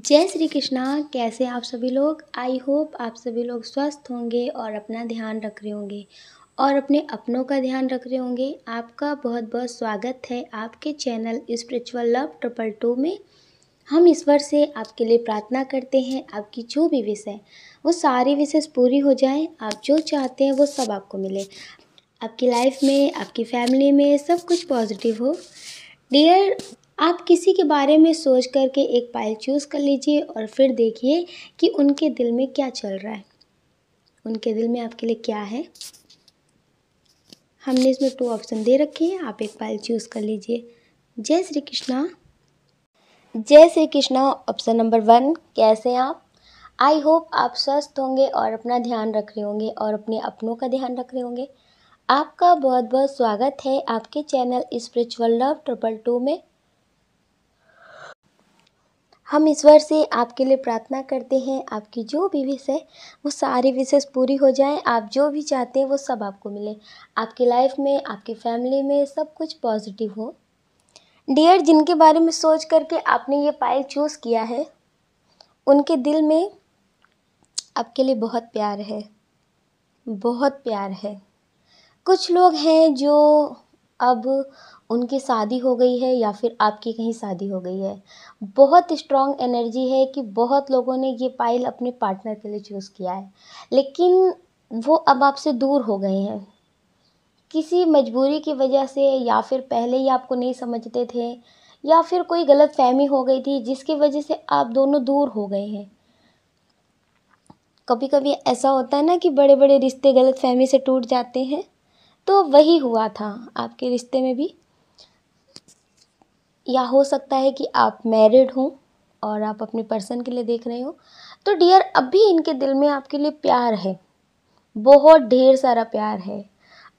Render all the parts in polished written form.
जय श्री कृष्णा। कैसे आप सभी लोग। आई होप आप सभी लोग स्वस्थ होंगे और अपना ध्यान रख रहे होंगे और अपने अपनों का ध्यान रख रहे होंगे। आपका बहुत बहुत स्वागत है आपके चैनल स्पिरिचुअल लव 222 में। हम ईश्वर से आपके लिए प्रार्थना करते हैं आपकी जो भी विश है वो सारी विशेष पूरी हो जाएं। आप जो चाहते हैं वो सब आपको मिले। आपकी लाइफ में, आपकी फैमिली में सब कुछ पॉजिटिव हो। डियर, आप किसी के बारे में सोच करके एक पाइल चूज़ कर लीजिए और फिर देखिए कि उनके दिल में क्या चल रहा है, उनके दिल में आपके लिए क्या है। हमने इसमें 2 ऑप्शन दे रखे हैं, आप एक पाइल चूज़ कर लीजिए। जय श्री कृष्णा। जय श्री कृष्णा। ऑप्शन नंबर 1, कैसे हैं आप। आई होप आप स्वस्थ होंगे और अपना ध्यान रख रहे होंगे और अपने अपनों का ध्यान रख रहे होंगे। आपका बहुत बहुत स्वागत है आपके चैनल स्पिरिचुअल लव 222 में। हम ईश्वर से आपके लिए प्रार्थना करते हैं आपकी जो भी विश है वो सारी विशेष पूरी हो जाए। आप जो भी चाहते हैं वो सब आपको मिले। आपकी लाइफ में, आपकी फैमिली में सब कुछ पॉजिटिव हो। डियर, जिनके बारे में सोच करके आपने ये पाइल चूज़ किया है उनके दिल में आपके लिए बहुत प्यार है, बहुत प्यार है। कुछ लोग हैं जो अब उनकी शादी हो गई है या फिर आपकी कहीं शादी हो गई है। बहुत स्ट्रॉन्ग एनर्जी है कि बहुत लोगों ने ये पाइल अपने पार्टनर के लिए चूज़ किया है, लेकिन वो अब आपसे दूर हो गए हैं किसी मजबूरी की वजह से, या फिर पहले ही आपको नहीं समझते थे, या फिर कोई गलतफहमी हो गई थी जिसकी वजह से आप दोनों दूर हो गए हैं। कभी कभी ऐसा होता है ना कि बड़े बड़े रिश्ते गलतफहमी से टूट जाते हैं, तो वही हुआ था आपके रिश्ते में भी। या हो सकता है कि आप मैरिड हों और आप अपने पर्सन के लिए देख रहे हो। तो डियर, अभी इनके दिल में आपके लिए प्यार है, बहुत ढेर सारा प्यार है।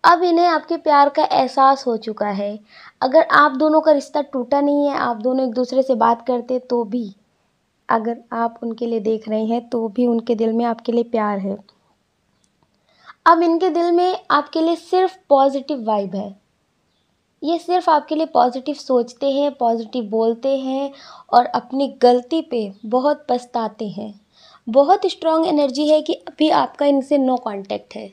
अब इन्हें आपके प्यार का एहसास हो चुका है। अगर आप दोनों का रिश्ता टूटा नहीं है, आप दोनों एक दूसरे से बात करते तो भी, अगर आप उनके लिए देख रहे हैं तो भी उनके दिल में आपके लिए प्यार है। अब इनके दिल में आपके लिए सिर्फ पॉजिटिव वाइब है। ये सिर्फ आपके लिए पॉजिटिव सोचते हैं, पॉजिटिव बोलते हैं और अपनी गलती पे बहुत पछताते हैं। बहुत स्ट्रॉन्ग एनर्जी है कि अभी आपका इनसे नो कांटेक्ट है।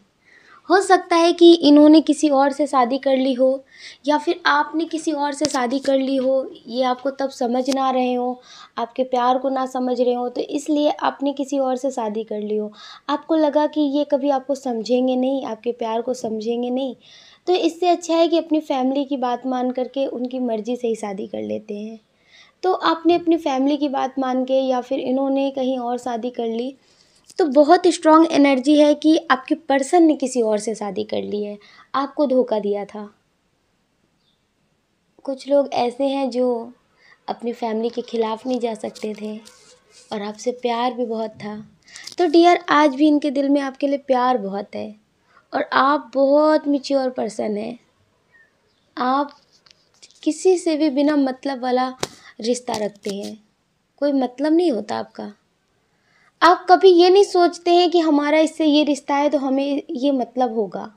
हो सकता है कि इन्होंने किसी और से शादी कर ली हो, या फिर आपने किसी और से शादी कर ली हो। ये आपको तब समझ ना रहे हो, आपके प्यार को ना समझ रहे हो, तो इसलिए आपने किसी और से शादी कर ली हो। आपको लगा कि ये कभी आपको समझेंगे नहीं, आपके प्यार को समझेंगे नहीं, तो इससे अच्छा है कि अपनी फैमिली की बात मान करके उनकी मर्ज़ी से ही शादी कर लेते हैं। तो आपने अपनी फैमिली की बात मान के, या फिर इन्होंने कहीं और शादी कर ली, तो बहुत स्ट्रॉन्ग एनर्जी है कि आपके पर्सन ने किसी और से शादी कर ली है, आपको धोखा दिया था। कुछ लोग ऐसे हैं जो अपनी फैमिली के ख़िलाफ़ नहीं जा सकते थे और आपसे प्यार भी बहुत था। तो डियर, आज भी इनके दिल में आपके लिए प्यार बहुत है और आप बहुत मैच्योर पर्सन हैं। आप किसी से भी बिना मतलब वाला रिश्ता रखते हैं, कोई मतलब नहीं होता आपका। आप कभी ये नहीं सोचते हैं कि हमारा इससे ये रिश्ता है तो हमें ये मतलब होगा।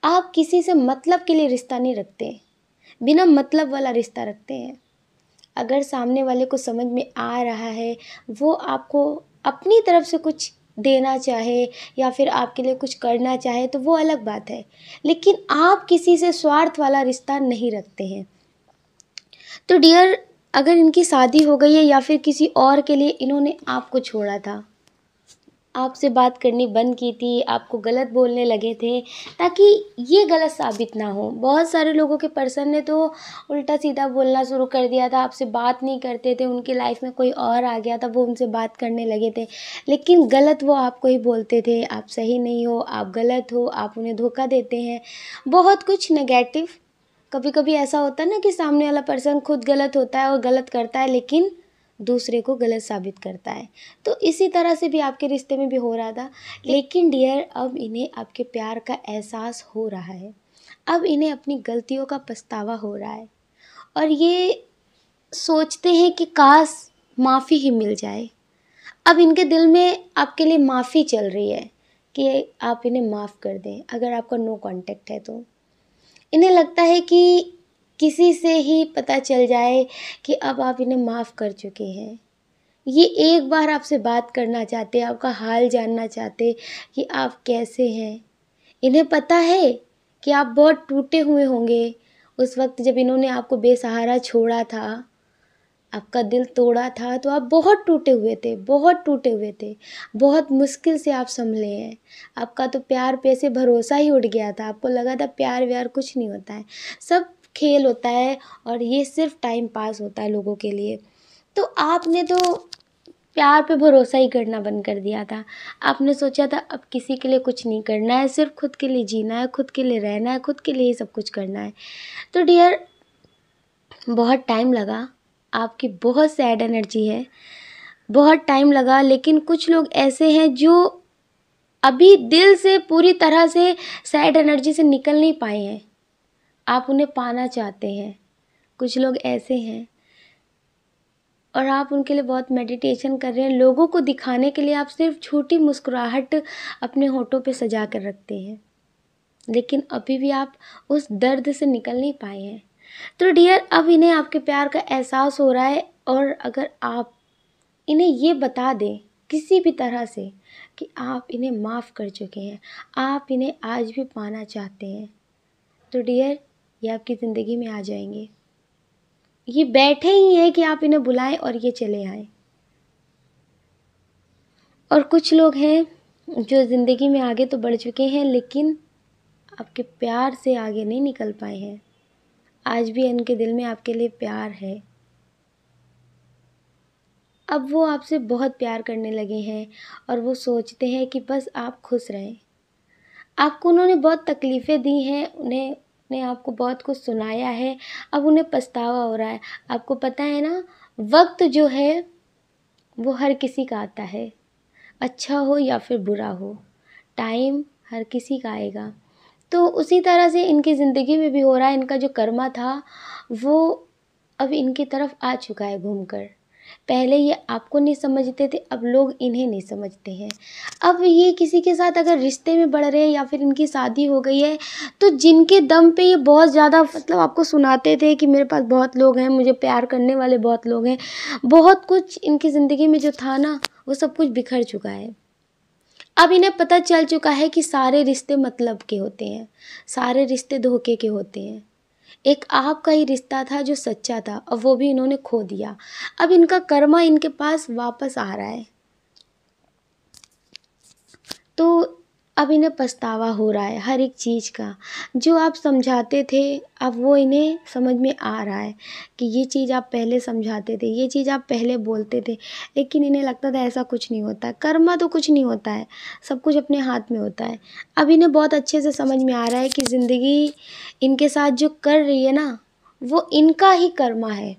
आप किसी से मतलब के लिए रिश्ता नहीं रखते, बिना मतलब वाला रिश्ता रखते हैं। अगर सामने वाले को समझ में आ रहा है, वो आपको अपनी तरफ से कुछ देना चाहे या फिर आपके लिए कुछ करना चाहे तो वो अलग बात है, लेकिन आप किसी से स्वार्थ वाला रिश्ता नहीं रखते हैं। तो डियर, अगर इनकी शादी हो गई है या फिर किसी और के लिए इन्होंने आपको छोड़ा था, आपसे बात करनी बंद की थी, आपको गलत बोलने लगे थे ताकि ये गलत साबित ना हो। बहुत सारे लोगों के पर्सन ने तो उल्टा सीधा बोलना शुरू कर दिया था, आपसे बात नहीं करते थे, उनकी लाइफ में कोई और आ गया था, वो उनसे बात करने लगे थे, लेकिन गलत वो आपको ही बोलते थे। आप सही नहीं हो, आप गलत हो, आप उन्हें धोखा देते हैं, बहुत कुछ नेगेटिव। कभी कभी ऐसा होता है ना कि सामने वाला पर्सन खुद गलत होता है और गलत करता है, लेकिन दूसरे को गलत साबित करता है। तो इसी तरह से भी आपके रिश्ते में भी हो रहा था। लेकिन डियर, अब इन्हें आपके प्यार का एहसास हो रहा है, अब इन्हें अपनी गलतियों का पछतावा हो रहा है और ये सोचते हैं कि काश माफ़ी ही मिल जाए। अब इनके दिल में आपके लिए माफ़ी चल रही है कि आप इन्हें माफ़ कर दें अगर आपका नो कांटेक्ट है तो। इन्हें लगता है कि किसी से ही पता चल जाए कि अब आप इन्हें माफ़ कर चुके हैं, ये एक बार आपसे बात करना चाहते, आपका हाल जानना चाहते कि आप कैसे हैं। इन्हें पता है कि आप बहुत टूटे हुए होंगे, उस वक़्त जब इन्होंने आपको बेसहारा छोड़ा था, आपका दिल तोड़ा था, तो आप बहुत टूटे हुए थे, बहुत टूटे हुए थे। बहुत मुश्किल से आप सँभले हैं। आपका तो प्यार पे से भरोसा ही उठ गया था, आपको लगा था प्यार-व्यार कुछ नहीं होता है, सब खेल होता है और ये सिर्फ़ टाइम पास होता है लोगों के लिए। तो आपने तो प्यार पे भरोसा ही करना बंद कर दिया था। आपने सोचा था अब किसी के लिए कुछ नहीं करना है, सिर्फ़ खुद के लिए जीना है, खुद के लिए रहना है, खुद के लिए ही सब कुछ करना है। तो डियर, बहुत टाइम लगा, आपकी बहुत सैड एनर्जी है, बहुत टाइम लगा, लेकिन कुछ लोग ऐसे हैं जो अभी दिल से पूरी तरह से सैड एनर्जी से निकल नहीं पाए हैं। आप उन्हें पाना चाहते हैं। कुछ लोग ऐसे हैं और आप उनके लिए बहुत मेडिटेशन कर रहे हैं। लोगों को दिखाने के लिए आप सिर्फ छोटी मुस्कुराहट अपने होठों पे सजा कर रखते हैं, लेकिन अभी भी आप उस दर्द से निकल नहीं पाए हैं। तो डियर, अब इन्हें आपके प्यार का एहसास हो रहा है और अगर आप इन्हें ये बता दें किसी भी तरह से कि आप इन्हें माफ़ कर चुके हैं, आप इन्हें आज भी पाना चाहते हैं, तो डियर, ये आपकी ज़िंदगी में आ जाएंगे। ये बैठे ही हैं कि आप इन्हें बुलाएं और ये चले आएं। और कुछ लोग हैं जो ज़िंदगी में आगे तो बढ़ चुके हैं, लेकिन आपके प्यार से आगे नहीं निकल पाए हैं। आज भी इनके दिल में आपके लिए प्यार है। अब वो आपसे बहुत प्यार करने लगे हैं और वो सोचते हैं कि बस आप खुश रहें। आपको उन्होंने बहुत तकलीफ़ें दी हैं, उन्हें आपको बहुत कुछ सुनाया है, अब उन्हें पछतावा हो रहा है। आपको पता है ना, वक़्त जो है वो हर किसी का आता है, अच्छा हो या फिर बुरा हो, टाइम हर किसी का आएगा। तो उसी तरह से इनकी ज़िंदगी में भी हो रहा है। इनका जो कर्मा था वो अब इनकी तरफ आ चुका है घूम कर। पहले ये आपको नहीं समझते थे, अब लोग इन्हें नहीं समझते हैं। अब ये किसी के साथ अगर रिश्ते में बढ़ रहे हैं या फिर इनकी शादी हो गई है, तो जिनके दम पे ये बहुत ज़्यादा मतलब आपको सुनाते थे कि मेरे पास बहुत लोग हैं, मुझे प्यार करने वाले बहुत लोग हैं, बहुत कुछ इनकी ज़िंदगी में जो था ना, वो सब कुछ बिखर चुका है। अब इन्हें पता चल चुका है कि सारे रिश्ते मतलब के होते हैं, सारे रिश्ते धोखे के होते हैं। एक आपका ही रिश्ता था जो सच्चा था, और वो भी इन्होंने खो दिया। अब इनका कर्मा इनके पास वापस आ रहा है। तो अब इन्हें पछतावा हो रहा है हर एक चीज़ का। जो आप समझाते थे, अब वो इन्हें समझ में आ रहा है कि ये चीज़ आप पहले समझाते थे, ये चीज़ आप पहले बोलते थे, लेकिन इन्हें लगता था ऐसा कुछ नहीं होता है, कर्मा तो कुछ नहीं होता है, सब कुछ अपने हाथ में होता है। अब इन्हें बहुत अच्छे से समझ में आ रहा है कि ज़िंदगी इनके साथ जो कर रही है ना, वो इनका ही कर्मा है।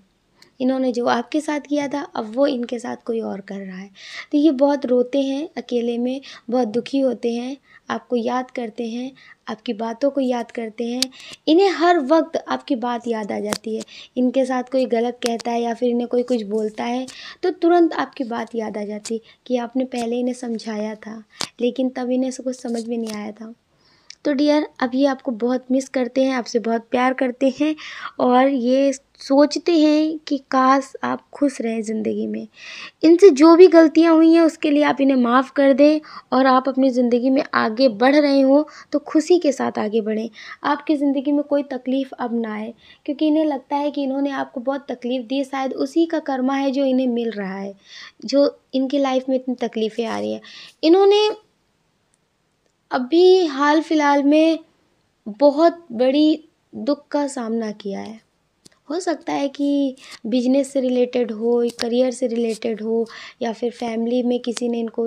इन्होंने जो आपके साथ किया था, अब वो इनके साथ कोई और कर रहा है। तो ये बहुत रोते हैं अकेले में, बहुत दुखी होते हैं, आपको याद करते हैं, आपकी बातों को याद करते हैं। इन्हें हर वक्त आपकी बात याद आ जाती है। इनके साथ कोई गलत कहता है या फिर इन्हें कोई कुछ बोलता है, तो तुरंत आपकी बात याद आ जाती कि आपने पहले इन्हें समझाया था, लेकिन तब इन्हें कुछ समझ में नहीं आया था। तो डियर, अब ये आपको बहुत मिस करते हैं, आपसे बहुत प्यार करते हैं और ये सोचते हैं कि काश आप खुश रहें ज़िंदगी में। इनसे जो भी गलतियाँ हुई हैं उसके लिए आप इन्हें माफ़ कर दें और आप अपनी ज़िंदगी में आगे बढ़ रहे हो तो खुशी के साथ आगे बढ़ें। आपकी ज़िंदगी में कोई तकलीफ़ अब ना आए, क्योंकि इन्हें लगता है कि इन्होंने आपको बहुत तकलीफ़ दी, शायद उसी का कर्मा है जो इन्हें मिल रहा है, जो इनकी लाइफ में इतनी तकलीफ़ें आ रही हैं। इन्होंने अभी हाल फिलहाल में बहुत बड़ी दुःख का सामना किया है। हो सकता है कि बिजनेस से रिलेटेड हो, करियर से रिलेटेड हो, या फिर फैमिली में किसी ने इनको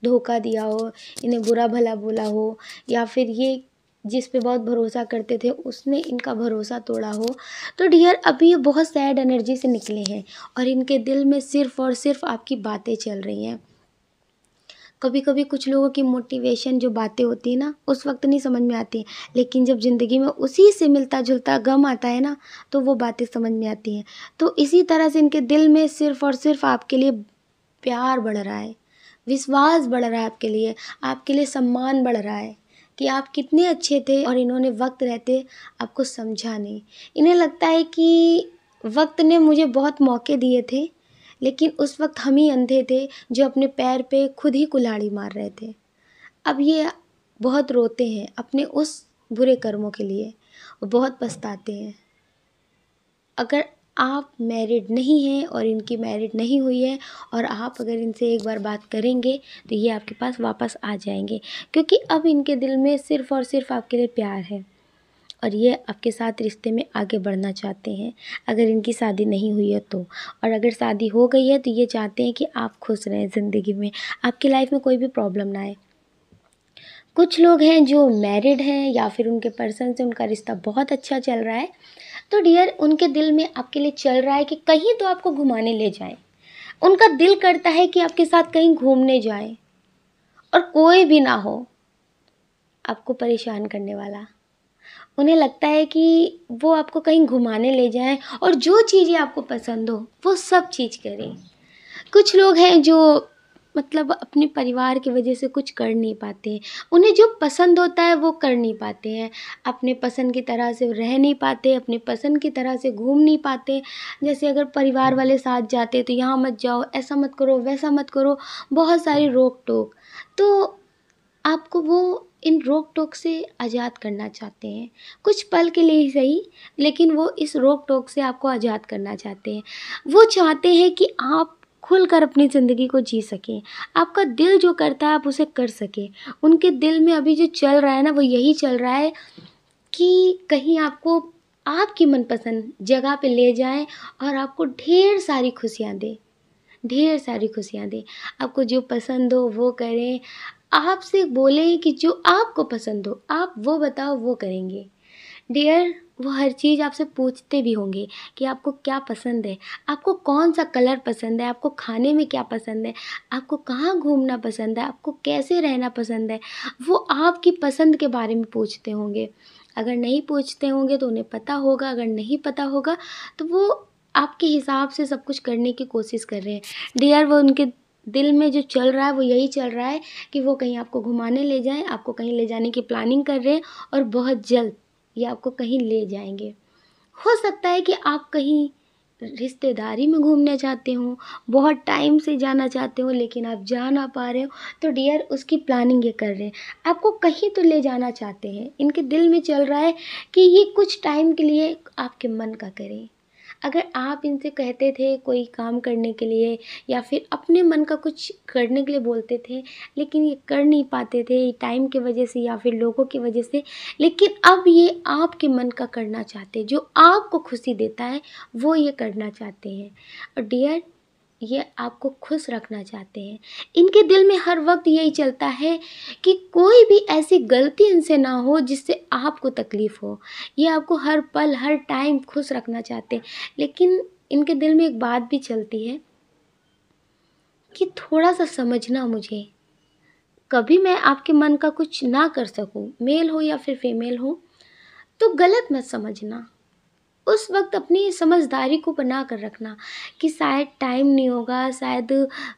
धोखा दिया हो, इन्हें बुरा भला बोला हो, या फिर ये जिस पे बहुत भरोसा करते थे उसने इनका भरोसा तोड़ा हो। तो डियर, अभी ये बहुत सैड एनर्जी से निकले हैं और इनके दिल में सिर्फ़ और सिर्फ़ आपकी बातें चल रही हैं। कभी कभी कुछ लोगों की मोटिवेशन जो बातें होती है ना, उस वक्त नहीं समझ में आती, लेकिन जब ज़िंदगी में उसी से मिलता जुलता गम आता है ना, तो वो बातें समझ में आती हैं। तो इसी तरह से इनके दिल में सिर्फ़ और सिर्फ़ आपके लिए प्यार बढ़ रहा है, विश्वास बढ़ रहा है आपके लिए सम्मान बढ़ रहा है कि आप कितने अच्छे थे और इन्होंने वक्त रहते आपको समझा नहीं। इन्हें लगता है कि वक्त ने मुझे बहुत मौके दिए थे, लेकिन उस वक्त हम ही अंधे थे जो अपने पैर पे खुद ही कुल्हाड़ी मार रहे थे। अब ये बहुत रोते हैं अपने उस बुरे कर्मों के लिए, वो बहुत पछताते हैं। अगर आप मैरिड नहीं हैं और इनकी मैरिड नहीं हुई है और आप अगर इनसे एक बार बात करेंगे तो ये आपके पास वापस आ जाएंगे, क्योंकि अब इनके दिल में सिर्फ़ और सिर्फ आपके लिए प्यार है और ये आपके साथ रिश्ते में आगे बढ़ना चाहते हैं, अगर इनकी शादी नहीं हुई है तो। और अगर शादी हो गई है तो ये चाहते हैं कि आप खुश रहें ज़िंदगी में, आपकी लाइफ में कोई भी प्रॉब्लम ना आए। कुछ लोग हैं जो मैरिड हैं या फिर उनके पर्सन से उनका रिश्ता बहुत अच्छा चल रहा है, तो डियर उनके दिल में आपके लिए चल रहा है कि कहीं तो आपको घुमाने ले जाएं। उनका दिल करता है कि आपके साथ कहीं घूमने जाएं और कोई भी ना हो आपको परेशान करने वाला। उन्हें लगता है कि वो आपको कहीं घुमाने ले जाएं और जो चीज़ें आपको पसंद हो वो सब चीज़ करें। कुछ लोग हैं जो मतलब अपने परिवार की वजह से कुछ कर नहीं पाते हैं, उन्हें जो पसंद होता है वो कर नहीं पाते हैं, अपने पसंद की तरह से रह नहीं पाते, अपने पसंद की तरह से घूम नहीं पाते। जैसे अगर परिवार वाले साथ जाते तो यहाँ मत जाओ, ऐसा मत करो, वैसा मत करो, बहुत सारी रोक टोक। तो आपको वो इन रोक टोक से आज़ाद करना चाहते हैं, कुछ पल के लिए ही सही, लेकिन वो इस रोक टोक से आपको आज़ाद करना चाहते हैं। वो चाहते हैं कि आप खुलकर अपनी ज़िंदगी को जी सकें, आपका दिल जो करता है आप उसे कर सकें। उनके दिल में अभी जो चल रहा है ना वो यही चल रहा है कि कहीं आपको आपकी मनपसंद जगह पे ले जाएं और आपको ढेर सारी खुशियाँ दें, ढेर सारी खुशियाँ दें। आपको जो पसंद हो वो करें, आपसे बोलें कि जो आपको पसंद हो आप वो बताओ, वो करेंगे। डियर वो हर चीज़ आपसे पूछते भी होंगे कि आपको क्या पसंद है, आपको कौन सा कलर पसंद है, आपको खाने में क्या पसंद है, आपको कहाँ घूमना पसंद है, आपको कैसे रहना पसंद है। वो आपकी पसंद के बारे में पूछते होंगे। अगर नहीं पूछते होंगे तो उन्हें पता होगा, अगर नहीं पता होगा तो वो आपके हिसाब से सब कुछ करने की कोशिश कर रहे हैं। डियर वो उनके दिल में जो चल रहा है वो यही चल रहा है कि वो कहीं आपको घुमाने ले जाएं, आपको कहीं ले जाने की प्लानिंग कर रहे हैं और बहुत जल्द ये आपको कहीं ले जाएंगे। हो सकता है कि आप कहीं रिश्तेदारी में घूमने जाते हो, बहुत टाइम से जाना चाहते हो लेकिन आप जा ना पा रहे हो, तो डियर उसकी प्लानिंग ये कर रहे हैं, आपको कहीं तो ले जाना चाहते हैं। इनके दिल में चल रहा है कि ये कुछ टाइम के लिए आपके मन का करें। अगर आप इनसे कहते थे कोई काम करने के लिए या फिर अपने मन का कुछ करने के लिए बोलते थे, लेकिन ये कर नहीं पाते थे टाइम की वजह से या फिर लोगों की वजह से, लेकिन अब ये आपके मन का करना चाहते हैं, जो आपको खुशी देता है वो ये करना चाहते हैं। और डियर ये आपको खुश रखना चाहते हैं। इनके दिल में हर वक्त यही चलता है कि कोई भी ऐसी गलती इनसे ना हो जिससे आपको तकलीफ़ हो। ये आपको हर पल हर टाइम खुश रखना चाहते हैं, लेकिन इनके दिल में एक बात भी चलती है कि थोड़ा सा समझना मुझे, कभी मैं आपके मन का कुछ ना कर सकूं, मेल हो या फिर फीमेल हो, तो गलत मत समझना। उस वक्त अपनी समझदारी को बना कर रखना कि शायद टाइम नहीं होगा, शायद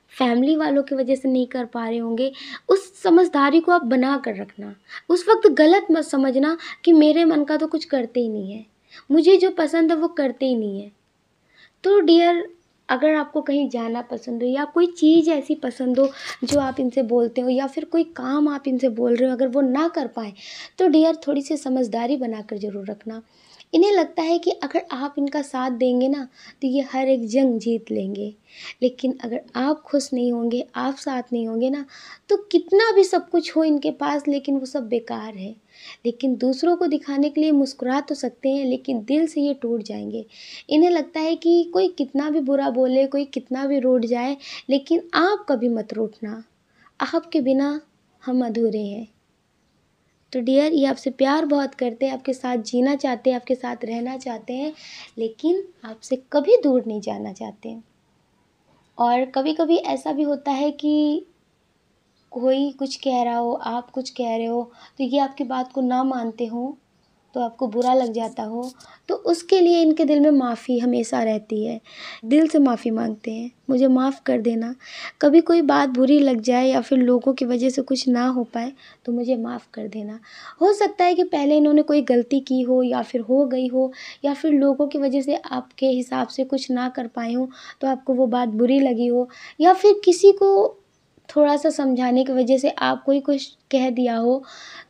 फैमिली वालों की वजह से नहीं कर पा रहे होंगे, उस समझदारी को आप बना कर रखना। उस वक्त गलत मत समझना कि मेरे मन का तो कुछ करते ही नहीं है, मुझे जो पसंद है वो करते ही नहीं है। तो डियर अगर आपको कहीं जाना पसंद हो या कोई चीज़ ऐसी पसंद हो जो आप इनसे बोलते हो या फिर कोई काम आप इनसे बोल रहे हो अगर वो ना कर पाएँ, तो डियर थोड़ी सी समझदारी बनाकर ज़रूर रखना। इन्हें लगता है कि अगर आप इनका साथ देंगे ना तो ये हर एक जंग जीत लेंगे, लेकिन अगर आप खुश नहीं होंगे, आप साथ नहीं होंगे ना, तो कितना भी सब कुछ हो इनके पास लेकिन वो सब बेकार है। लेकिन दूसरों को दिखाने के लिए मुस्कुरा तो सकते हैं लेकिन दिल से ये टूट जाएंगे। इन्हें लगता है कि कोई कितना भी बुरा बोले, कोई कितना भी रूठ जाए, लेकिन आप कभी मत रूठना, आपके बिना हम अधूरे हैं। तो डियर ये आपसे प्यार बहुत करते हैं, आपके साथ जीना चाहते हैं, आपके साथ रहना चाहते हैं, लेकिन आपसे कभी दूर नहीं जाना चाहते हैं। और कभी कभी ऐसा भी होता है कि कोई कुछ कह रहा हो, आप कुछ कह रहे हो, तो ये आपकी बात को ना मानते हो, तो आपको बुरा लग जाता हो, तो उसके लिए इनके दिल में माफ़ी हमेशा रहती है। दिल से माफ़ी मांगते हैं, मुझे माफ़ कर देना। कभी कोई बात बुरी लग जाए या फिर लोगों की वजह से कुछ ना हो पाए तो मुझे माफ़ कर देना। हो सकता है कि पहले इन्होंने कोई गलती की हो या फिर हो गई हो, या फिर लोगों की वजह से आपके हिसाब से कुछ ना कर पाए हों तो आपको वो बात बुरी लगी हो, या फिर किसी को थोड़ा सा समझाने की वजह से आपको ही कुछ कह दिया हो,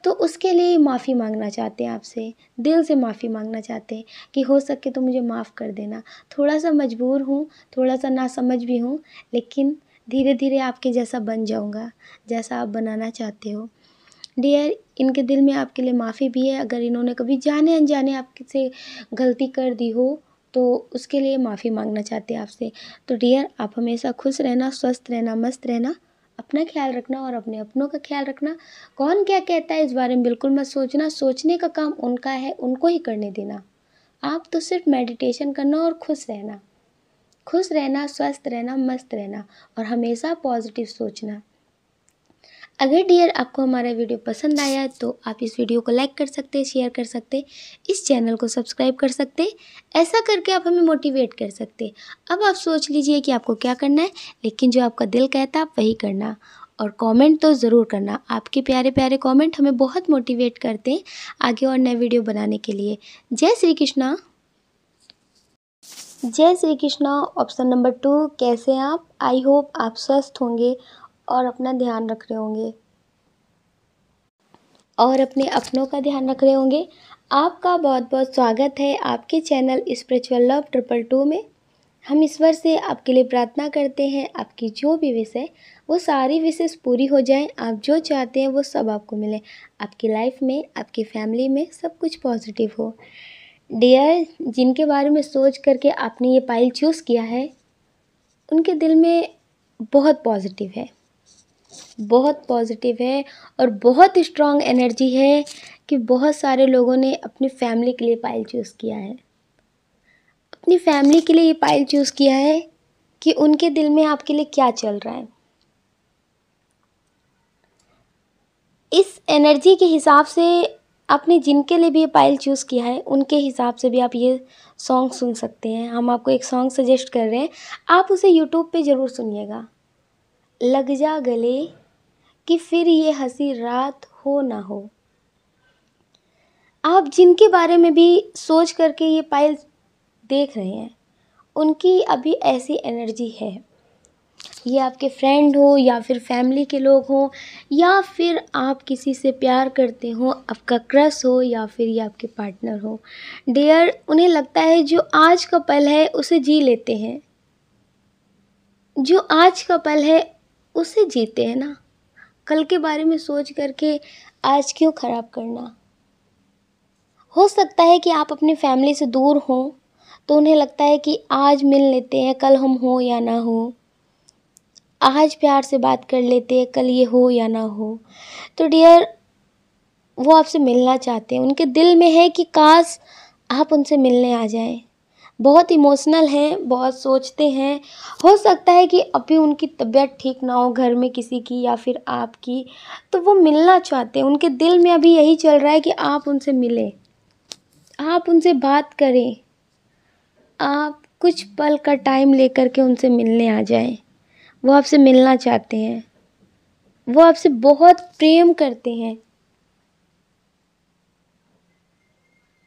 तो उसके लिए माफ़ी मांगना चाहते हैं आपसे, दिल से माफ़ी मांगना चाहते हैं कि हो सके तो मुझे माफ़ कर देना। थोड़ा सा मजबूर हूँ, थोड़ा सा नासमझ भी हूँ, लेकिन धीरे धीरे आपके जैसा बन जाऊँगा, जैसा आप बनाना चाहते हो। डियर, इनके दिल में आपके लिए माफ़ी भी है। अगर इन्होंने कभी जाने अनजाने आपसे गलती कर दी हो तो उसके लिए माफ़ी मांगना चाहते हैं आपसे। तो डियर, आप हमेशा खुश रहना, स्वस्थ रहना, मस्त रहना, अपना ख्याल रखना और अपने अपनों का ख्याल रखना। कौन क्या कहता है इस बारे में बिल्कुल मत सोचना, सोचने का काम उनका है, उनको ही करने देना। आप तो सिर्फ मेडिटेशन करना और खुश रहना, स्वस्थ रहना, मस्त रहना और हमेशा पॉजिटिव सोचना। अगर डियर आपको हमारा वीडियो पसंद आया है तो आप इस वीडियो को लाइक कर सकते हैं, शेयर कर सकते हैं, इस चैनल को सब्सक्राइब कर सकते हैं। ऐसा करके आप हमें मोटिवेट कर सकते हैं। अब आप सोच लीजिए कि आपको क्या करना है, लेकिन जो आपका दिल कहता है आप वही करना। और कमेंट तो ज़रूर करना, आपके प्यारे प्यारे कमेंट हमें बहुत मोटिवेट करते हैं आगे और नए वीडियो बनाने के लिए। जय श्री कृष्णा। जय श्री कृष्णा। ऑप्शन नंबर 2, कैसे हैं आप? आई होप आप स्वस्थ होंगे और अपना ध्यान रख रहे होंगे और अपने अपनों का ध्यान रख रहे होंगे। आपका बहुत बहुत स्वागत है आपके चैनल स्पिरिचुअल लव 222 में। हम ईश्वर से आपके लिए प्रार्थना करते हैं, आपकी जो भी विश है वो सारी विशेष पूरी हो जाएं। आप जो चाहते हैं वो सब आपको मिले, आपकी लाइफ में, आपकी फैमिली में सब कुछ पॉजिटिव हो। डियर, जिनके बारे में सोच करके आपने ये पाइल चूज़ किया है उनके दिल में बहुत पॉजिटिव है, बहुत पॉजिटिव है और बहुत स्ट्रॉन्ग एनर्जी है कि बहुत सारे लोगों ने अपनी फैमिली के लिए पाइल चूज़ किया है। अपनी फैमिली के लिए ये पाइल चूज़ किया है कि उनके दिल में आपके लिए क्या चल रहा है। इस एनर्जी के हिसाब से आपने जिनके लिए भी ये पाइल चूज़ किया है उनके हिसाब से भी आप ये सॉन्ग सुन सकते हैं। हम आपको एक सॉन्ग सजेस्ट कर रहे हैं, आप उसे यूट्यूब पे ज़रूर सुनिएगा। लग जा गले कि फिर ये हंसी रात हो ना हो। आप जिनके बारे में भी सोच करके ये पाइल देख रहे हैं उनकी अभी ऐसी एनर्जी है। ये आपके फ्रेंड हो या फिर फैमिली के लोग हों या फिर आप किसी से प्यार करते हो, आपका क्रश हो या फिर ये आपके पार्टनर हो। डियर, उन्हें लगता है जो आज का पल है उसे जी लेते हैं, जो आज का पल है उसे जीते हैं ना। कल के बारे में सोच करके आज क्यों ख़राब करना। हो सकता है कि आप अपनी फैमिली से दूर हों तो उन्हें लगता है कि आज मिल लेते हैं, कल हम हो या ना हो, आज प्यार से बात कर लेते हैं, कल ये हो या ना हो। तो डियर, वो आपसे मिलना चाहते हैं, उनके दिल में है कि काश आप उनसे मिलने आ जाएं। बहुत इमोशनल हैं, बहुत सोचते हैं। हो सकता है कि अभी उनकी तबीयत ठीक ना हो, घर में किसी की या फिर आपकी, तो वो मिलना चाहते हैं। उनके दिल में अभी यही चल रहा है कि आप उनसे मिलें, आप उनसे बात करें, आप कुछ पल का टाइम लेकर के उनसे मिलने आ जाएं। वो आपसे मिलना चाहते हैं, वो आपसे बहुत प्रेम करते हैं।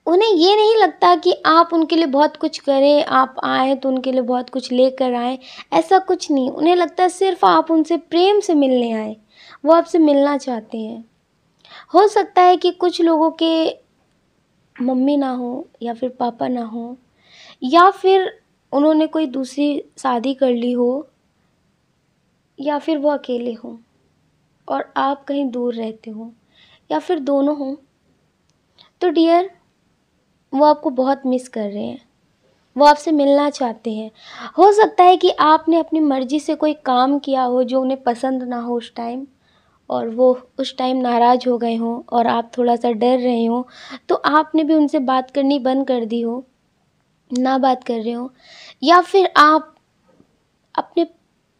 उन्हें ये नहीं लगता कि आप उनके लिए बहुत कुछ करें, आप आएँ तो उनके लिए बहुत कुछ लेकर आएँ, ऐसा कुछ नहीं। उन्हें लगता है सिर्फ़ आप उनसे प्रेम से मिलने आएँ, वो आपसे मिलना चाहते हैं। हो सकता है कि कुछ लोगों के मम्मी ना हो या फिर पापा ना हो, या फिर उन्होंने कोई दूसरी शादी कर ली हो, या फिर वो अकेले हों और आप कहीं दूर रहते हो, या फिर दोनों हों। तो डियर, वो आपको बहुत मिस कर रहे हैं, वो आपसे मिलना चाहते हैं। हो सकता है कि आपने अपनी मर्ज़ी से कोई काम किया हो जो उन्हें पसंद ना हो उस टाइम, और वो उस टाइम नाराज़ हो गए हों और आप थोड़ा-सा डर रहे हों, तो आपने भी उनसे बात करनी बंद कर दी हो, ना बात कर रहे हो, या फिर आप अपने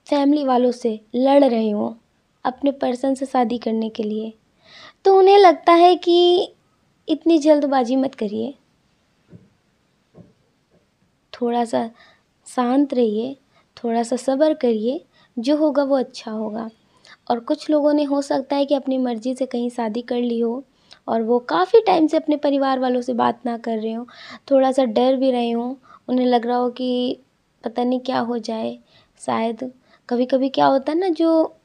फैमिली वालों से लड़ रहे हो अपने पर्सन से शादी करने के लिए। तो उन्हें लगता है कि इतनी जल्दबाजी मत करिए, थोड़ा सा शांत रहिए, थोड़ा सा सब्र करिए, जो होगा वो अच्छा होगा। और कुछ लोगों ने हो सकता है कि अपनी मर्ज़ी से कहीं शादी कर ली हो और वो काफ़ी टाइम से अपने परिवार वालों से बात ना कर रहे हों, थोड़ा-सा डर भी रहे हों, उन्हें लग रहा हो कि पता नहीं क्या हो जाए। शायद कभी-कभी क्या होता है ना, जो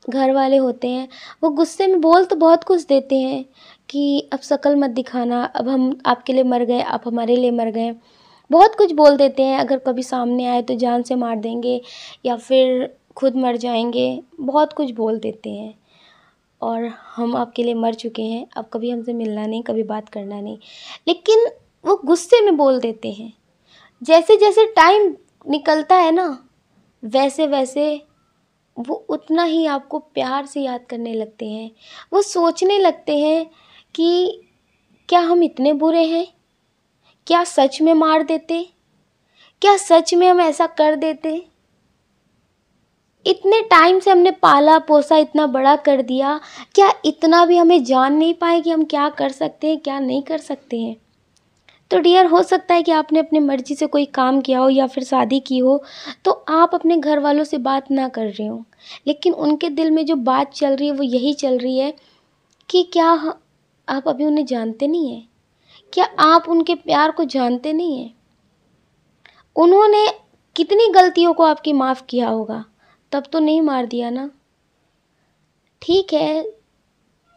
घर वाले होते हैं वो गुस्से में बोल तो बहुत कुछ देते हैं कि अब शक्ल मत दिखाना, अब हम आपके लिए मर गए, आप हमारे लिए मर गए। बहुत कुछ बोल देते हैं, अगर कभी सामने आए तो जान से मार देंगे या फिर खुद मर जाएँगे, बहुत कुछ बोल देते हैं। और हम आपके लिए मर चुके हैं, अब कभी हमसे मिलना नहीं, कभी बात करना नहीं। लेकिन वो गुस्से में बोल देते हैं। जैसे-जैसे टाइम निकलता है ना, वैसे-वैसे वो उतना ही आपको प्यार से याद करने लगते हैं। वो सोचने लगते हैं कि क्या हम इतने बुरे हैं? क्या सच में मार देते? क्या सच में हम ऐसा कर देते? इतने टाइम से हमने पाला-पोसा, इतना बड़ा कर दिया, क्या इतना भी हमें जान नहीं पाए कि हम क्या कर सकते हैं, क्या नहीं कर सकते हैं? तो डियर, हो सकता है कि आपने अपनी मर्ज़ी से कोई काम किया हो या फिर शादी की हो, तो आप अपने घर वालों से बात ना कर रहे हो। लेकिन उनके दिल में जो बात चल रही है वो यही चल रही है कि क्या ह आप अभी उन्हें जानते नहीं हैं? क्या आप उनके प्यार को जानते नहीं हैं? उन्होंने कितनी गलतियों को आपकी माफ़ किया होगा, तब तो नहीं मार दिया ना? ठीक है,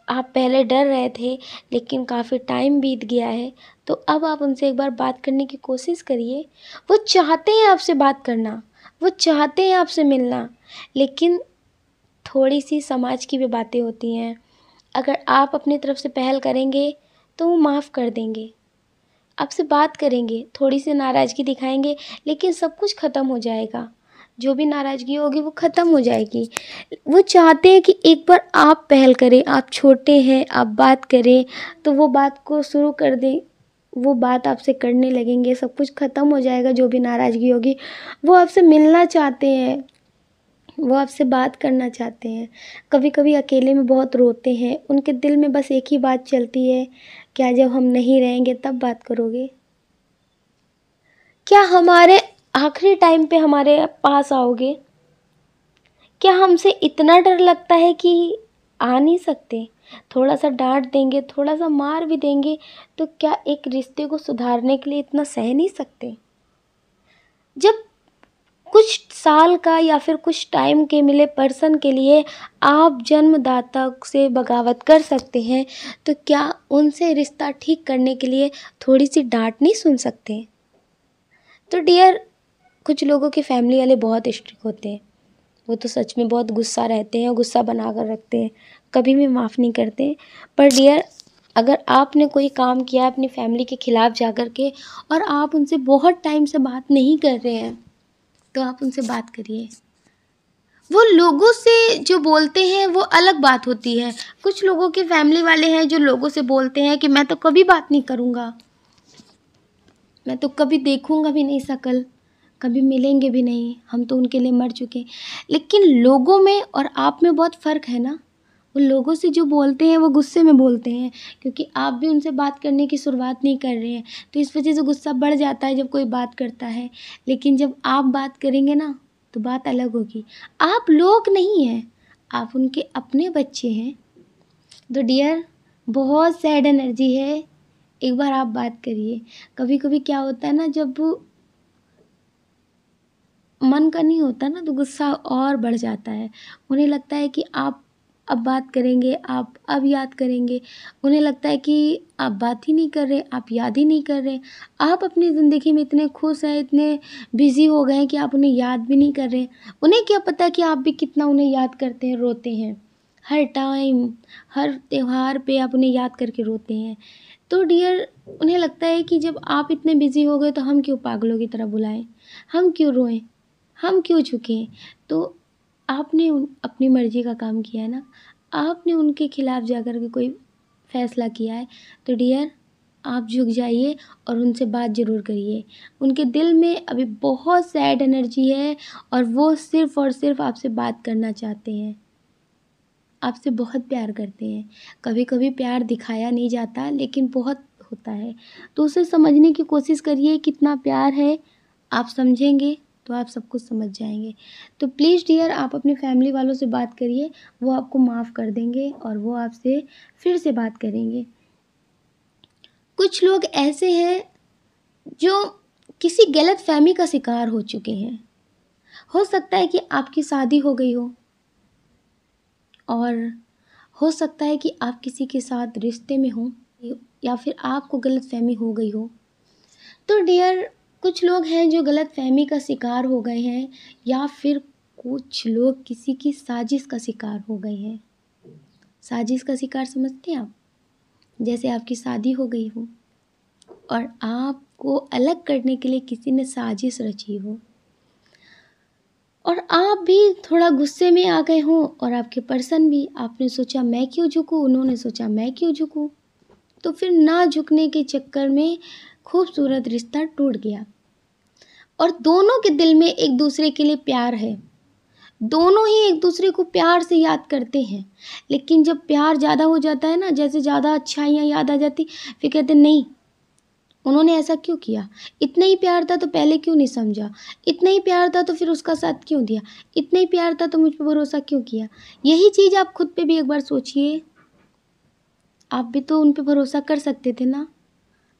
आप पहले डर रहे थे, लेकिन काफ़ी टाइम बीत गया है, तो अब आप उनसे एक बार बात करने की कोशिश करिए। वो चाहते हैं आपसे बात करना, वो चाहते हैं आपसे मिलना, लेकिन थोड़ी-सी समाज की भी बातें होती हैं। अगर आप अपनी तरफ से पहल करेंगे, तो वो माफ़ कर देंगे, आपसे बात करेंगे, थोड़ी-सी नाराज़गी दिखाएँगे, लेकिन सब कुछ ख़त्म हो जाएगा। जो भी नाराज़गी होगी वो ख़त्म हो जाएगी। वो चाहते हैं कि एक बार आप पहल करें, आप छोटे हैं, आप बात करें, तो वो बात को शुरू कर दें, वो बात आपसे करने लगेंगे, सब कुछ ख़त्म हो जाएगा, जो भी नाराज़गी होगी। वो आपसे मिलना चाहते हैं, वो आपसे बात करना चाहते हैं। कभी-कभी अकेले में बहुत रोते हैं, उनके दिल में बस एक ही बात चलती है, क्या जब हम नहीं रहेंगे तब बात करोगे? क्या हमारे आखिरी टाइम पे हमारे पास आओगे? क्या हमसे इतना डर लगता है कि आ नहीं सकते? थोड़ा-सा डाँट देंगे, थोड़ा-सा मार भी देंगे, तो क्या एक रिश्ते को सुधारने के लिए इतना सह नहीं सकते? जब कुछ साल का या फिर कुछ टाइम के मिले पर्सन के लिए आप जन्मदाता से बगावत कर सकते हैं, तो क्या उनसे रिश्ता ठीक करने के लिए थोड़ी-सी डाँट नहीं सुन सकते? तो डियर, कुछ लोगों की फैमिली वाले बहुत स्ट्रिक्ट होते हैं। वो तो सच में बहुत गुस्सा रहते हैं, गुस्सा बना कर रखते हैं, कभी भी माफ़ नहीं करते। पर डियर, अगर आपने कोई काम किया है अपनी फैमिली के खिलाफ जा कर के और आप उनसे बहुत टाइम से बात नहीं कर रहे हैं, तो आप उनसे बात करिए। वो लोगों से जो बोलते हैं वो अलग बात होती है। कुछ लोगों के फैमिली वाले हैं जो लोगों से बोलते हैं कि मैं तो कभी बात नहीं करूँगा, मैं तो कभी देखूँगा भी नहीं शक्ल, कभी मिलेंगे भी नहीं, हम तो उनके लिए मर चुके हैं। लेकिन लोगों में और आप में बहुत फ़र्क है ना। वो लोगों से जो बोलते हैं वो गुस्से में बोलते हैं, क्योंकि आप भी उनसे बात करने की शुरुआत नहीं कर रहे हैं, तो इस वजह से गुस्सा बढ़ जाता है जब कोई बात करता है। लेकिन जब आप बात करेंगे ना, तो बात अलग होगी। आप लोग नहीं हैं, आप उनके अपने बच्चे हैं। तो डियर, बहुत सैड एनर्जी है, एक बार आप बात करिए। कभी-कभी क्या होता है ना, जब मन का नहीं होता ना, तो गुस्सा और बढ़ जाता है। उन्हें लगता है कि आप अब बात करेंगे, आप अब याद करेंगे। उन्हें लगता है कि आप बात ही नहीं कर रहे, आप याद ही नहीं कर रहे। आप अपनी ज़िंदगी में इतने खुश हैं, इतने बिज़ी हो गए हैं कि आप उन्हें याद भी नहीं कर रहे। उन्हें क्या पता कि आप भी कितना उन्हें याद करते हैं, रोते हैं। हर टाइम, हर त्योहार पे आप उन्हें याद करके रोते हैं। तो डियर, उन्हें लगता है कि जब आप इतने बिज़ी हो गए तो हम क्यों पागलों की तरह बुलाएँ? हम क्यों रोएँ? हम क्यों झुकें? तो आपने अपनी मर्ज़ी का काम किया है ना, आपने उनके खिलाफ जाकर के कोई फ़ैसला किया है, तो डियर, आप झुक जाइए और उनसे बात ज़रूर करिए। उनके दिल में अभी बहुत सैड एनर्जी है और वो सिर्फ़ और सिर्फ़ आपसे बात करना चाहते हैं। आपसे बहुत प्यार करते हैं। कभी कभी प्यार दिखाया नहीं जाता लेकिन बहुत होता है, तो उसे समझने की कोशिश करिए कितना प्यार है। आप समझेंगे तो आप सब कुछ समझ जाएंगे। तो प्लीज़ डियर, आप अपने फैमिली वालों से बात करिए, वो आपको माफ़ कर देंगे और वो आपसे फिर से बात करेंगे। कुछ लोग ऐसे हैं जो किसी गलतफहमी का शिकार हो चुके हैं। हो सकता है कि आपकी शादी हो गई हो, और हो सकता है कि आप किसी के साथ रिश्ते में हो, या फिर आपको गलतफहमी हो गई हो। तो डियर, कुछ लोग हैं जो गलतफहमी का शिकार हो गए हैं, या फिर कुछ लोग किसी की साजिश का शिकार हो गए हैं। साजिश का शिकार समझते हैं आप? जैसे आपकी शादी हो गई हो और आपको अलग करने के लिए किसी ने साजिश रची हो, और आप भी थोड़ा गुस्से में आ गए हों, और आपके पर्सन भी, आपने सोचा मैं क्यों झुकूं, उन्होंने सोचा मैं क्यों झुकूं, तो फिर ना झुकने के चक्कर में खूबसूरत रिश्ता टूट गया। और दोनों के दिल में एक दूसरे के लिए प्यार है, दोनों ही एक दूसरे को प्यार से याद करते हैं, लेकिन जब प्यार ज़्यादा हो जाता है ना, जैसे ज़्यादा अच्छाइयाँ याद आ जाती, फिर कहते नहीं, उन्होंने ऐसा क्यों किया, इतना ही प्यार था तो पहले क्यों नहीं समझा, इतना ही प्यार था तो फिर उसका साथ क्यों दिया, इतना ही प्यार था तो मुझ पर भरोसा क्यों किया। यही चीज़ आप खुद पे भी एक बार सोचिए, आप भी तो उन पे भरोसा कर सकते थे ना,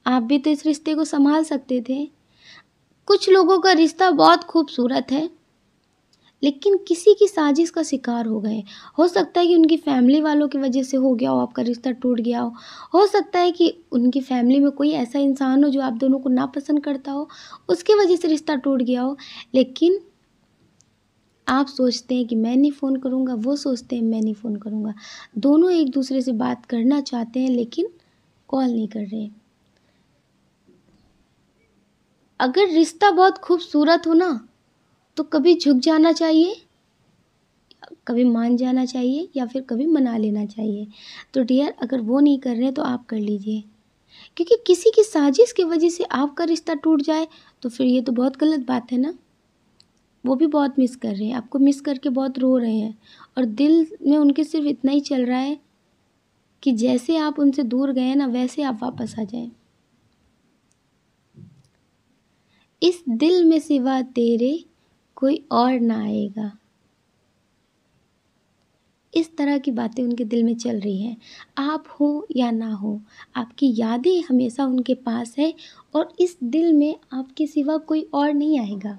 आप भी तो इस रिश्ते को संभाल सकते थे। कुछ लोगों का रिश्ता बहुत खूबसूरत है, लेकिन किसी की साजिश का शिकार हो गए। हो सकता है कि उनकी फैमिली वालों की वजह से हो गया हो, आपका रिश्ता टूट गया हो सकता है कि उनकी फैमिली में कोई ऐसा इंसान हो जो आप दोनों को नापसंद करता हो, उसकी वजह से रिश्ता टूट गया हो। लेकिन आप सोचते हैं कि मैं नहीं फ़ोन करूँगा, वो सोचते हैं मैं नहीं फ़ोन करूँगा। दोनों एक दूसरे से बात करना चाहते हैं लेकिन कॉल नहीं कर रहे। अगर रिश्ता बहुत खूबसूरत हो ना, तो कभी झुक जाना चाहिए, कभी मान जाना चाहिए, या फिर कभी मना लेना चाहिए। तो डियर, अगर वो नहीं कर रहे तो आप कर लीजिए, क्योंकि किसी की साजिश की वजह से आपका रिश्ता टूट जाए तो फिर ये तो बहुत गलत बात है ना। वो भी बहुत मिस कर रहे हैं, आपको मिस करके बहुत रो रहे हैं, और दिल में उनके सिर्फ इतना ही चल रहा है कि जैसे आप उनसे दूर गए ना, वैसे आप वापस आ जाएं। इस दिल में सिवा तेरे कोई और ना आएगा, इस तरह की बातें उनके दिल में चल रही हैं। आप हो या ना हो, आपकी यादें हमेशा उनके पास है, और इस दिल में आपके सिवा कोई और नहीं आएगा,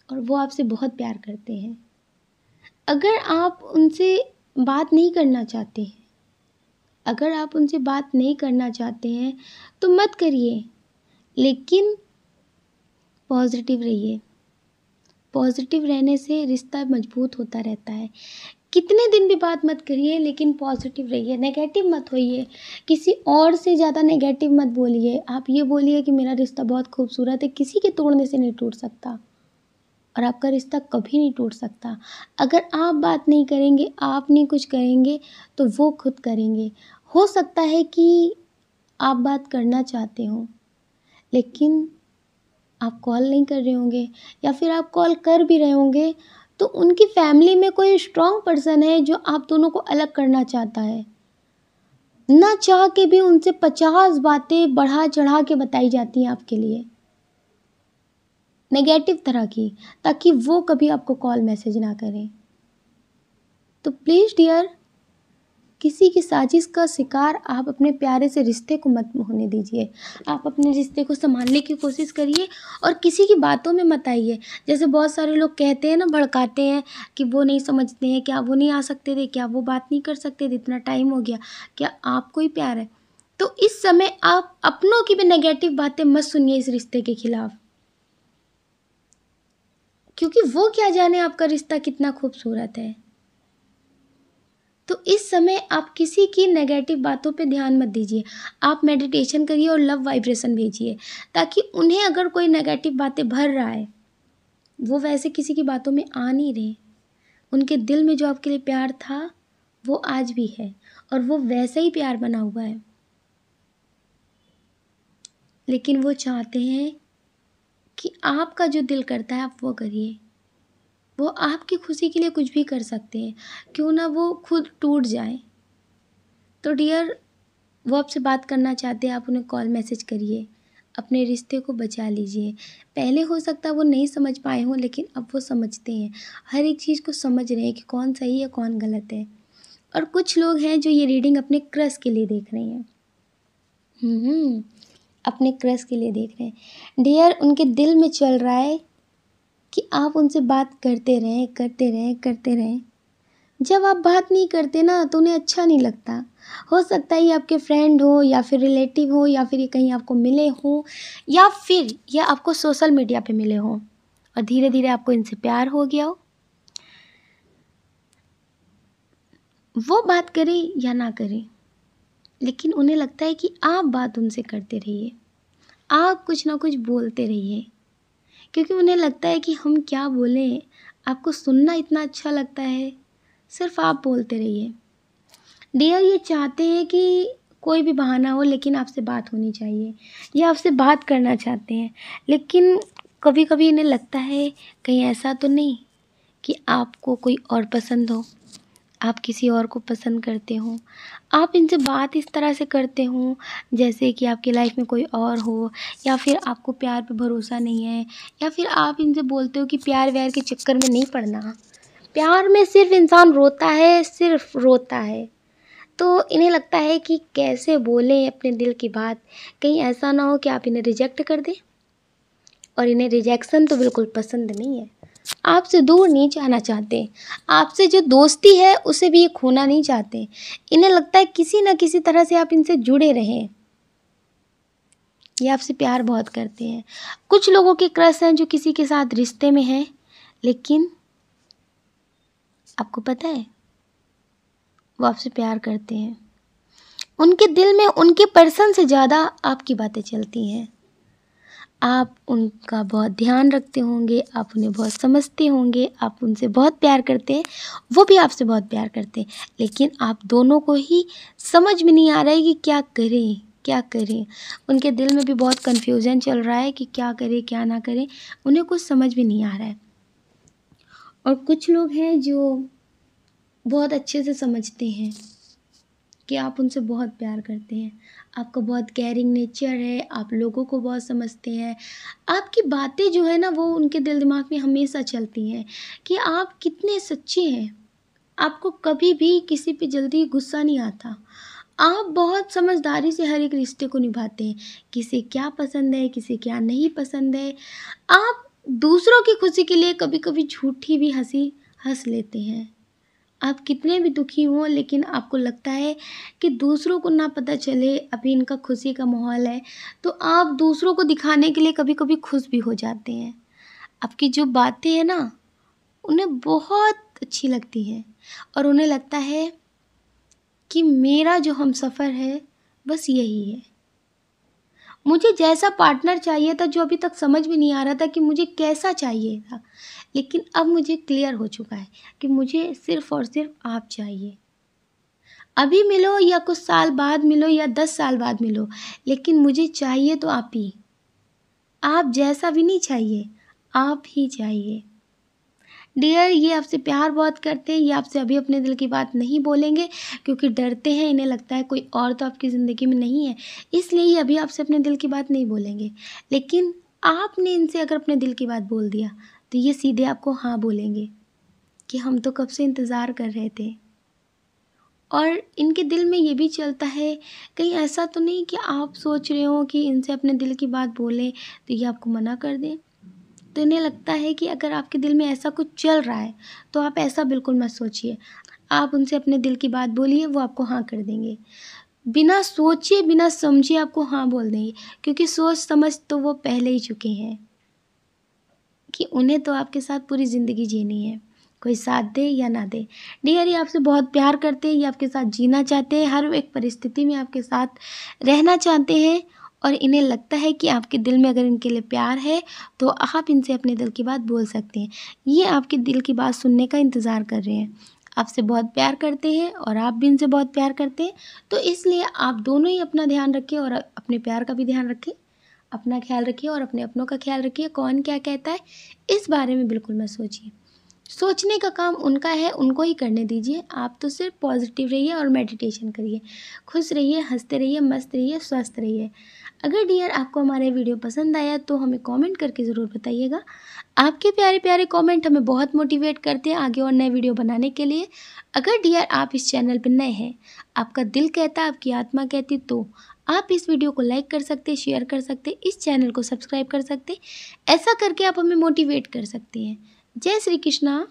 और वो आपसे बहुत प्यार करते हैं। अगर आप उनसे बात नहीं करना चाहते हैं, अगर आप उनसे बात नहीं करना चाहते हैं तो मत करिए, लेकिन पॉजिटिव रहिए। पॉजिटिव रहने से रिश्ता मजबूत होता रहता है। कितने दिन भी बात मत करिए, लेकिन पॉजिटिव रहिए, नेगेटिव मत होइए, किसी और से ज़्यादा नेगेटिव मत बोलिए। आप ये बोलिए कि मेरा रिश्ता बहुत खूबसूरत है, किसी के तोड़ने से नहीं टूट सकता, और आपका रिश्ता कभी नहीं टूट सकता। अगर आप बात नहीं करेंगे, आप नहीं कुछ करेंगे, तो वो खुद करेंगे। हो सकता है कि आप बात करना चाहते हो, लेकिन आप कॉल नहीं कर रहे होंगे, या फिर आप कॉल कर भी रहे होंगे तो उनकी फैमिली में कोई स्ट्रॉन्ग पर्सन है जो आप दोनों को अलग करना चाहता है। ना चाह के भी उनसे 50 बातें बढ़ा चढ़ा के बताई जाती हैं आपके लिए, नेगेटिव तरह की, ताकि वो कभी आपको कॉल मैसेज ना करें। तो प्लीज़ डियर, किसी की साजिश का शिकार आप अपने प्यारे से रिश्ते को मत होने दीजिए। आप अपने रिश्ते को संभालने की कोशिश करिए, और किसी की बातों में मत आइए। जैसे बहुत सारे लोग कहते हैं ना, भड़काते हैं कि वो नहीं समझते हैं, क्या वो नहीं आ सकते थे, क्या वो बात नहीं कर सकते थे, इतना टाइम हो गया, क्या आपको ही प्यार है। तो इस समय आप अपनों की भी नेगेटिव बातें मत सुनिए इस रिश्ते के खिलाफ, क्योंकि वो क्या जाने आपका रिश्ता कितना खूबसूरत है। तो इस समय आप किसी की नेगेटिव बातों पे ध्यान मत दीजिए। आप मेडिटेशन करिए और लव वाइब्रेशन भेजिए, ताकि उन्हें अगर कोई नेगेटिव बातें भर रहा है, वो वैसे किसी की बातों में आ नहीं रहे। उनके दिल में जो आपके लिए प्यार था वो आज भी है, और वो वैसा ही प्यार बना हुआ है, लेकिन वो चाहते हैं कि आपका जो दिल करता है आप वो करिए। वो आपकी खुशी के लिए कुछ भी कर सकते हैं, क्यों ना वो खुद टूट जाएं। तो डियर, वो आपसे बात करना चाहते हैं, आप उन्हें कॉल मैसेज करिए, अपने रिश्ते को बचा लीजिए। पहले हो सकता है वो नहीं समझ पाए हों, लेकिन अब वो समझते हैं, हर एक चीज़ को समझ रहे हैं कि कौन सही है कौन गलत है। और कुछ लोग हैं जो ये रीडिंग अपने क्रश के लिए देख रहे हैं। अपने क्रश के लिए देख रहे हैं। डियर, उनके दिल में चल रहा है कि आप उनसे बात करते रहें, करते रहें, करते रहें। जब आप बात नहीं करते ना तो उन्हें अच्छा नहीं लगता। हो सकता है ये आपके फ्रेंड हो या फिर रिलेटिव हो या फिर ये कहीं आपको मिले हो या फिर ये आपको सोशल मीडिया पे मिले हो और धीरे धीरे आपको इनसे प्यार हो गया हो। वो बात करें या ना करें, लेकिन उन्हें लगता है कि आप बात उनसे करते रहिए, आप कुछ ना कुछ बोलते रहिए, क्योंकि उन्हें लगता है कि हम क्या बोलें, आपको सुनना इतना अच्छा लगता है, सिर्फ आप बोलते रहिए। डियर, ये चाहते हैं कि कोई भी बहाना हो लेकिन आपसे बात होनी चाहिए, ये आपसे बात करना चाहते हैं, लेकिन कभी कभी इन्हें लगता है कहीं ऐसा तो नहीं कि आपको कोई और पसंद हो, आप किसी और को पसंद करते हो, आप इनसे बात इस तरह से करते हो जैसे कि आपकी लाइफ में कोई और हो, या फिर आपको प्यार पे भरोसा नहीं है, या फिर आप इनसे बोलते हो कि प्यार व्यार के चक्कर में नहीं पड़ना, प्यार में सिर्फ इंसान रोता है, सिर्फ रोता है। तो इन्हें लगता है कि कैसे बोलें अपने दिल की बात, कहीं ऐसा ना हो कि आप इन्हें रिजेक्ट कर दें। और इन्हें रिजेक्शन तो बिल्कुल पसंद नहीं है, आपसे दूर नहीं जाना चाहते, आपसे जो दोस्ती है उसे भी ये खोना नहीं चाहते। इन्हें लगता है किसी न किसी तरह से आप इनसे जुड़े रहें, ये आपसे प्यार बहुत करते हैं। कुछ लोगों के क्रश हैं जो किसी के साथ रिश्ते में हैं, लेकिन आपको पता है वो आपसे प्यार करते हैं, उनके दिल में उनके पर्सन से ज़्यादा आपकी बातें चलती हैं। आप उनका बहुत ध्यान रखते होंगे, आप उन्हें बहुत समझते होंगे, आप उनसे बहुत प्यार करते हैं, वो भी आपसे बहुत प्यार करते हैं, लेकिन आप दोनों को ही समझ में नहीं आ रहा है कि क्या करें, क्या करें। उनके दिल में भी बहुत कन्फ्यूज़न चल रहा है कि क्या करें क्या ना करें, उन्हें कुछ समझ में नहीं आ रहा है। और कुछ लोग हैं जो बहुत अच्छे से समझते हैं कि आप उनसे बहुत प्यार करते हैं, आपका बहुत केयरिंग नेचर है, आप लोगों को बहुत समझते हैं, आपकी बातें जो है ना वो उनके दिल दिमाग में हमेशा चलती हैं कि आप कितने सच्चे हैं, आपको कभी भी किसी पे जल्दी गुस्सा नहीं आता, आप बहुत समझदारी से हर एक रिश्ते को निभाते हैं, किसे क्या पसंद है किसे क्या नहीं पसंद है। आप दूसरों की खुशी के लिए कभी कभी झूठी भी हंसी हंस लेते हैं, आप कितने भी दुखी हों लेकिन आपको लगता है कि दूसरों को ना पता चले अभी इनका खुशी का माहौल है, तो आप दूसरों को दिखाने के लिए कभी कभी खुश भी हो जाते हैं। आपकी जो बातें हैं ना उन्हें बहुत अच्छी लगती हैं और उन्हें लगता है कि मेरा जो हमसफ़र है बस यही है। मुझे जैसा पार्टनर चाहिए था जो अभी तक समझ में नहीं आ रहा था कि मुझे कैसा चाहिए था, लेकिन अब मुझे क्लियर हो चुका है कि मुझे सिर्फ़ और सिर्फ आप चाहिए। अभी मिलो या कुछ साल बाद मिलो या 10 साल बाद मिलो, लेकिन मुझे चाहिए तो आप ही। आप जैसा भी नहीं चाहिए, आप ही चाहिए। डियर, ये आपसे प्यार बहुत करते हैं, ये आपसे अभी अपने दिल की बात नहीं बोलेंगे क्योंकि डरते हैं, इन्हें लगता है कोई और तो आपकी ज़िंदगी में नहीं है, इसलिए ये अभी आपसे अपने दिल की बात नहीं बोलेंगे। लेकिन आपने इनसे अगर अपने दिल की बात बोल दिया तो ये सीधे आपको हाँ बोलेंगे कि हम तो कब से इंतज़ार कर रहे थे। और इनके दिल में ये भी चलता है कहीं ऐसा तो नहीं कि आप सोच रहे हो कि इनसे अपने दिल की बात बोलें तो ये आपको मना कर दें। तो इन्हें लगता है कि अगर आपके दिल में ऐसा कुछ चल रहा है तो आप ऐसा बिल्कुल मत सोचिए, आप उनसे अपने दिल की बात बोलिए, वो आपको हाँ कर देंगे, बिना सोचे बिना समझे आपको हाँ बोल देंगे, क्योंकि सोच समझ तो वो पहले ही चुके हैं कि उन्हें तो आपके साथ पूरी ज़िंदगी जीनी है, कोई साथ दे या ना दे। डियर, ये आपसे बहुत प्यार करते हैं, ये आपके साथ जीना चाहते हैं, हर एक परिस्थिति में आपके साथ रहना चाहते हैं और इन्हें लगता है कि आपके दिल में अगर इनके लिए प्यार है तो आप इनसे अपने दिल की बात बोल सकते हैं। ये आपके दिल की बात सुनने का इंतज़ार कर रहे हैं, आपसे बहुत प्यार करते हैं और आप भी इनसे बहुत प्यार करते हैं। तो इसलिए आप दोनों ही अपना ध्यान रखें और अपने प्यार का भी ध्यान रखें, अपना ख्याल रखिए और अपने अपनों का ख्याल रखिए। कौन क्या कहता है इस बारे में बिल्कुल मत सोचिए, सोचने का काम उनका है, उनको ही करने दीजिए। आप तो सिर्फ पॉजिटिव रहिए और मेडिटेशन करिए। खुश रहिए, हंसते रहिए, मस्त रहिए, स्वस्थ रहिए। अगर डियर आपको हमारे वीडियो पसंद आया तो हमें कमेंट करके ज़रूर बताइएगा। आपके प्यारे प्यारे कमेंट हमें बहुत मोटिवेट करते हैं आगे और नए वीडियो बनाने के लिए। अगर डियर आप इस चैनल पर नए हैं, आपका दिल कहता, आपकी आत्मा कहती, तो आप इस वीडियो को लाइक कर सकते, शेयर कर सकते, इस चैनल को सब्सक्राइब कर सकते। ऐसा करके आप हमें मोटिवेट कर सकती हैं। जय श्री कृष्णा।